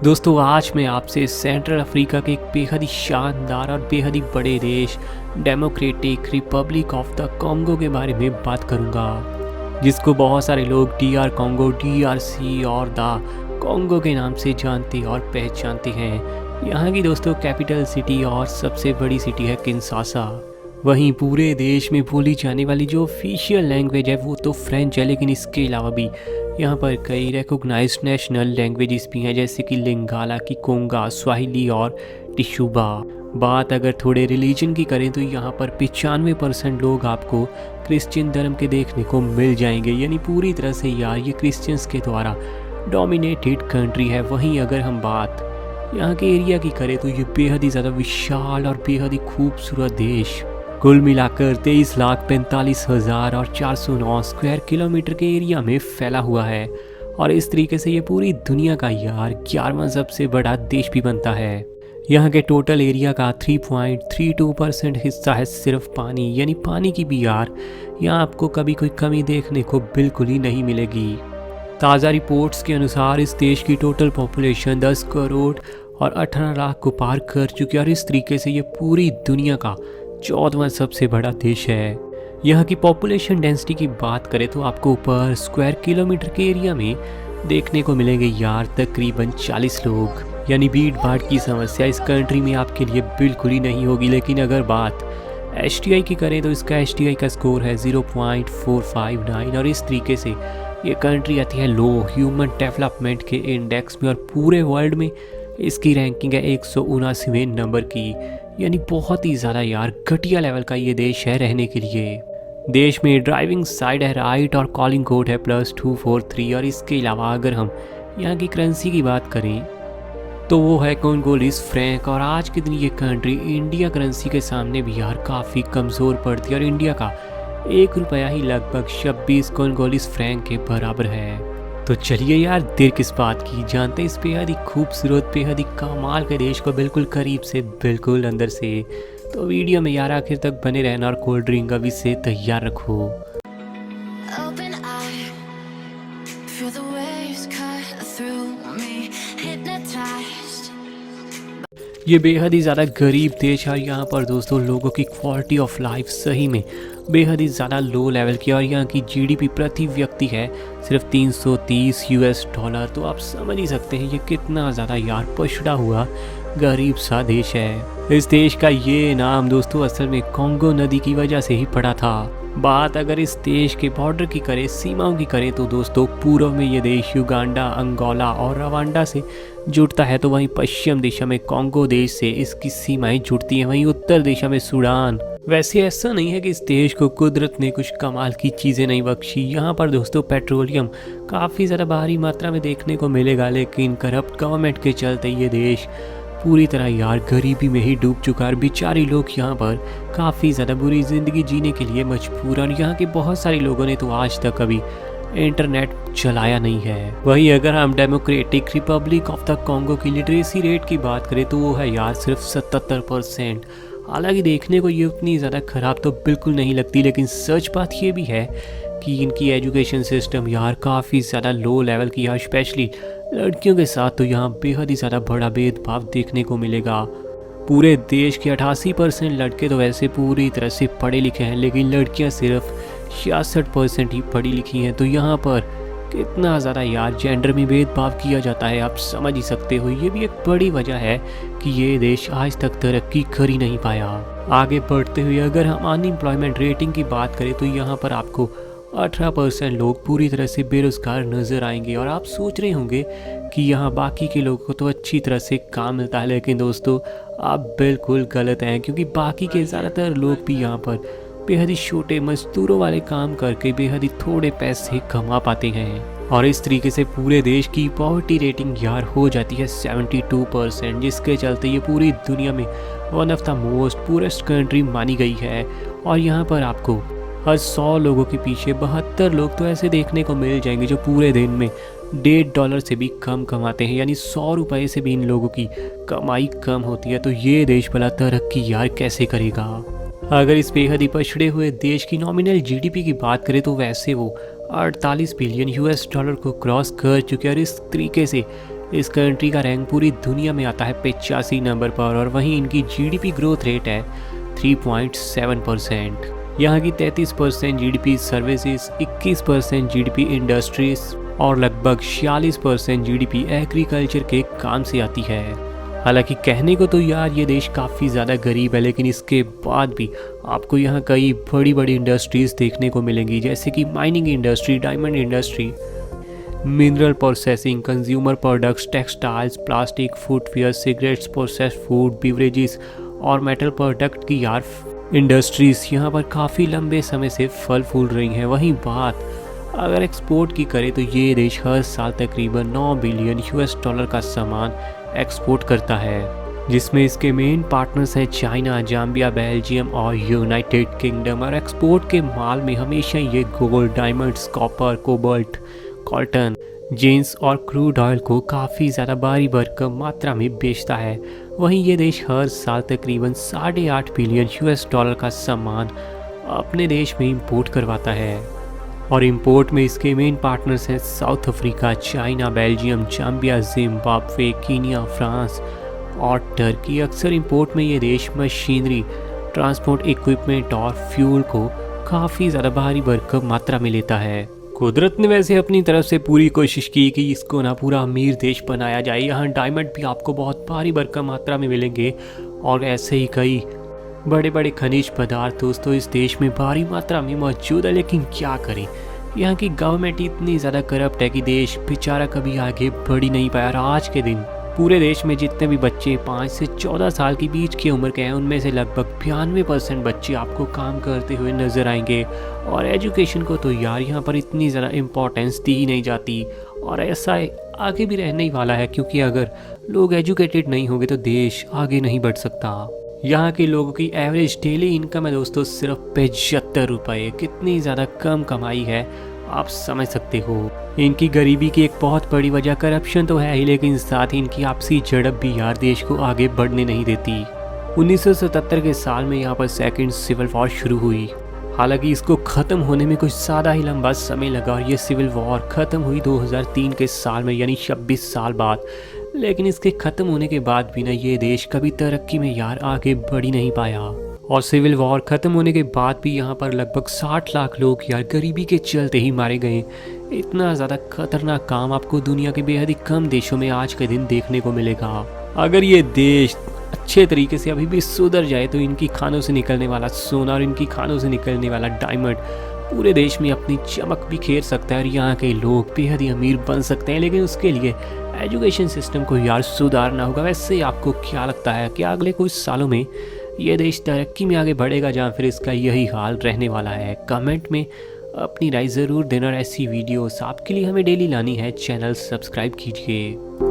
दोस्तों आज मैं आपसे सेंट्रल अफ्रीका के एक बेहद ही शानदार और बेहद ही बड़े देश democratic Republic of the Congo के बारे में बात करूंगा, जिसको बहुत सारे लोग डीआर कॉन्गो, डीआरसी और द कॉन्गो के नाम से जानते और पहचानते हैं। यहाँ की दोस्तों कैपिटल सिटी और सबसे बड़ी सिटी है किंशासा। वहीं पूरे देश में बोली जाने वाली जो ऑफिशियल लैंग्वेज है वो तो फ्रेंच है, लेकिन इसके अलावा भी यहाँ पर कई रिकॉग्नाइज्ड नेशनल लैंग्वेजेस भी हैं, जैसे कि लिंगाला, किकोंगा, स्वाहिली और टिशुबा। बात अगर थोड़े रिलीजन की करें तो यहाँ पर 95% लोग आपको क्रिश्चियन धर्म के देखने को मिल जाएंगे, यानी पूरी तरह से यार ये क्रिश्चियंस के द्वारा डोमिनेटेड कंट्री है। वहीं अगर हम बात यहाँ के एरिया की करें तो ये बेहद ही ज़्यादा विशाल और बेहद ही खूबसूरत देश कुल मिलाकर 23,45,000 और 409 स्क्वायर किलोमीटर के एरिया में फैला हुआ है, और इस तरीके से ये पूरी दुनिया का यार 11वां सबसे बड़ा देश भी बनता है। यहाँ के टोटल एरिया का 3.32% हिस्सा है सिर्फ पानी, यानी पानी की भी यार यहाँ आपको कभी कोई कमी देखने को बिल्कुल ही नहीं मिलेगी। ताज़ा रिपोर्ट्स के अनुसार इस देश की टोटल पॉपुलेशन 10 करोड़ और 18 लाख को पार कर चुकी है, और इस तरीके से ये पूरी दुनिया का 14वां सबसे बड़ा देश है। यहाँ की पॉपुलेशन डेंसिटी की बात करें तो आपको पर स्क्वायर किलोमीटर के एरिया में देखने को मिलेंगे यार तकरीबन 40 लोग, यानी भीड़ भाड़ की समस्या इस कंट्री में आपके लिए बिल्कुल ही नहीं होगी। लेकिन अगर बात HDI की करें तो इसका HDI का स्कोर है 0.459, और इस तरीके से ये कंट्री आती है लो ह्यूमन डेवलपमेंट के इंडेक्स में, और पूरे वर्ल्ड में इसकी रैंकिंग है 179वें नंबर की, यानी बहुत ही ज़्यादा यार घटिया लेवल का ये देश है रहने के लिए। देश में ड्राइविंग साइड है राइट और कॉलिंग कोड है +243, और इसके अलावा अगर हम यहाँ की करेंसी की बात करें तो वो है कॉन्गोलीज फ्रैंक, और आज के दिन ये कंट्री इंडिया करेंसी के सामने भी यार काफ़ी कमज़ोर पड़ती है, और इंडिया का 1 रुपया ही लगभग 26 कॉन्गोलीज फ्रैंक के बराबर है। तो चलिए यार देर किस बात की, जानते हैं इस बेहद ही खूबसूरत बेहद ही कमाल के देश को बिल्कुल करीब से बिल्कुल अंदर से। तो वीडियो में यार आखिर तक बने रहना और कोल्ड ड्रिंक अभी से तैयार रखो। Open eye, feel the waves cut through me, hypnotized. ये बेहद ही ज़्यादा गरीब देश है, यहाँ पर दोस्तों लोगों की क्वालिटी ऑफ लाइफ सही में बेहद ही ज़्यादा लो लेवल की, और यहाँ की GDP प्रति व्यक्ति है सिर्फ $330। तो आप समझ ही सकते हैं ये कितना ज़्यादा यार पछड़ा हुआ गरीब सा देश है। इस देश का ये नाम दोस्तों असल में कॉन्गो नदी की वजह से ही पड़ा था। बात अगर इस देश के बॉर्डर की करें, सीमाओं की करें तो दोस्तों पूर्व में ये देश युगांडा, अंगोला और रवांडा से जुड़ता है, तो वहीं पश्चिम दिशा में कॉन्गो देश से इसकी सीमाएं जुड़ती हैं, वहीं उत्तर दिशा में सूडान। वैसे ऐसा नहीं है कि इस देश को कुदरत ने कुछ कमाल की चीज़ें नहीं बख्शी। यहाँ पर दोस्तों पेट्रोलियम काफ़ी ज़्यादा भारी मात्रा में देखने को मिलेगा, लेकिन करप्ट गवर्नमेंट के चलते ये देश पूरी तरह यार गरीबी में ही डूब चुका है। बेचारे लोग यहाँ पर काफ़ी ज़्यादा बुरी ज़िंदगी जीने के लिए मजबूर, और यहाँ के बहुत सारे लोगों ने तो आज तक कभी इंटरनेट चलाया नहीं है। वहीं अगर हम democratic Republic of the Congo की लिटरेसी रेट की बात करें तो वो है यार सिर्फ 77%। हालांकि देखने को ये उतनी ज़्यादा ख़राब तो बिल्कुल नहीं लगती, लेकिन सच बात ये भी है कि इनकी एजुकेशन सिस्टम यार काफ़ी ज़्यादा लो लेवल की है, स्पेशली लड़कियों के साथ तो यहाँ बेहद ही ज़्यादा बड़ा भेदभाव देखने को मिलेगा। पूरे देश के 88% लड़के तो वैसे पूरी तरह से पढ़े लिखे हैं, लेकिन लड़कियाँ सिर्फ 66% ही पढ़ी लिखी हैं। तो यहाँ पर कितना ज़्यादा यार जेंडर में भेदभाव किया जाता है आप समझ ही सकते हो। ये भी एक बड़ी वजह है कि ये देश आज तक तरक्की कर ही नहीं पाया। आगे बढ़ते हुए अगर हम अनएम्प्लॉयमेंट रेटिंग की बात करें तो यहाँ पर आपको 18% लोग पूरी तरह से बेरोज़गार नज़र आएंगे, और आप सोच रहे होंगे कि यहाँ बाकी के लोगों को तो अच्छी तरह से काम मिलता है, लेकिन दोस्तों आप बिल्कुल गलत हैं, क्योंकि बाकी के ज़्यादातर लोग भी यहाँ पर बेहद ही छोटे मजदूरों वाले काम करके बेहद ही थोड़े पैसे कमा पाते हैं, और इस तरीके से पूरे देश की पॉवर्टी रेटिंग यार हो जाती है 72%, जिसके चलते ये पूरी दुनिया में one of the most poorest country मानी गई है। और यहाँ पर आपको हर 100 लोगों के पीछे 72 लोग तो ऐसे देखने को मिल जाएंगे जो पूरे दिन में $1.5 से भी कम कमाते हैं, यानी 100 रुपये से भी इन लोगों की कमाई कम होती है। तो ये देश भला तरक्की यार कैसे करेगा। अगर इस बेहद ही पछड़े हुए देश की नॉमिनल GDP की बात करें तो वैसे वो $48 बिलियन को क्रॉस कर चुके हैं, और इस तरीके से इस कंट्री का रैंक पूरी दुनिया में आता है 85 नंबर पर और वहीं इनकी जीडीपी ग्रोथ रेट है 3.7%। यहाँ की 33% जीडीपी सर्विसेज, 21% जीडीपी इंडस्ट्रीज और लगभग 46% जीडीपी एग्रीकल्चर के काम से आती है। हालांकि कहने को तो यार ये देश काफ़ी ज़्यादा गरीब है, लेकिन इसके बाद भी आपको यहाँ कई बड़ी बड़ी इंडस्ट्रीज़ देखने को मिलेंगी, जैसे कि mining industry, diamond industry, mineral processing, consumer products, textiles, plastic, footwear, cigarettes, processed food, beverages और मेटल प्रोडक्ट की यार इंडस्ट्रीज़ यहाँ पर काफ़ी लंबे समय से फल फूल रही हैं। वहीं बात अगर एक्सपोर्ट की करें तो ये देश हर साल तकरीबन 9 बिलियन यूएस डॉलर का सामान एक्सपोर्ट करता है, जिसमें इसके मेन पार्टनर्स हैं चाइना, जाम्बिया, बेल्जियम और यूनाइटेड किंगडम। और एक्सपोर्ट के माल में हमेशा ये gold, diamonds, copper, cobalt, cotton, jeans और क्रूड ऑयल को काफ़ी ज़्यादा भारी भरकम मात्रा में बेचता है। वहीं ये देश हर साल तकरीबन 8.5 बिलियन यूएस डॉलर का सामान अपने देश में इंपोर्ट करवाता है। और इंपोर्ट में इसके मेन पार्टनर्स हैं south Africa, China, Belgium, Zambia, Zimbabwe, Kenya, France और टर्की। अक्सर इंपोर्ट में ये देश मशीनरी, ट्रांसपोर्ट इक्विपमेंट और फ्यूल को काफ़ी ज़्यादा भारी भरकम मात्रा में लेता है। कुदरत ने वैसे अपनी तरफ से पूरी कोशिश की कि इसको ना पूरा अमीर देश बनाया जाए। यहाँ डायमंड भी आपको बहुत भारी भरकम मात्रा में मिलेंगे और ऐसे ही कई बड़े बड़े खनिज पदार्थ दोस्तों इस देश में भारी मात्रा में मौजूद है। लेकिन क्या करें, यहाँ की गवर्नमेंट इतनी ज़्यादा करप्ट है कि देश बेचारा कभी आगे बढ़ ही नहीं पाया। और आज के दिन पूरे देश में जितने भी बच्चे 5 से 14 साल के बीच की उम्र के हैं, उनमें से लगभग 92% बच्चे आपको काम करते हुए नजर आएंगे। और एजुकेशन को तो यार यहाँ पर इतनी ज़्यादा इम्पोर्टेंस दी ही नहीं जाती और ऐसा आगे भी रहने ही वाला है, क्योंकि अगर लोग एजुकेटेड नहीं होंगे तो देश आगे नहीं बढ़ सकता। यहाँ के लोगों की एवरेज डेली इनकम है दोस्तों सिर्फ 75 रुपये। कितनी ज़्यादा कम कमाई है आप समझ सकते हो। इनकी गरीबी की एक बहुत बड़ी वजह करप्शन तो है ही, लेकिन साथ ही इनकी आपसी झड़प भी यार देश को आगे बढ़ने नहीं देती। 1977 के साल में यहाँ पर सेकंड सिविल वॉर शुरू हुई। हालांकि इसको ख़त्म होने में कुछ ज़्यादा ही लंबा समय लगा और ये सिविल वॉर ख़त्म हुई 2003 के साल में, यानी 26 साल बाद। लेकिन इसके ख़त्म होने के बाद भी ना ये देश कभी तरक्की में यार आगे बढ़ ही नहीं पाया। और सिविल वॉर ख़त्म होने के बाद भी यहाँ पर लगभग 60 लाख लोग यार गरीबी के चलते ही मारे गए। इतना ज़्यादा खतरनाक काम आपको दुनिया के बेहद ही कम देशों में आज के दिन देखने को मिलेगा। अगर ये देश अच्छे तरीके से अभी भी सुधर जाए तो इनकी खानों से निकलने वाला सोना और इनकी खानों से निकलने वाला डायमंड पूरे देश में अपनी चमक बिखेर सकता है और यहाँ के लोग बेहद ही अमीर बन सकते हैं। लेकिन उसके लिए एजुकेशन सिस्टम को यार सुधारना होगा। वैसे आपको क्या लगता है कि अगले कुछ सालों में ये देश तरक्की में आगे बढ़ेगा या फिर इसका यही हाल रहने वाला है? कमेंट में अपनी राय ज़रूर देना। ऐसी वीडियोस आपके लिए हमें डेली लानी है, चैनल सब्सक्राइब कीजिए।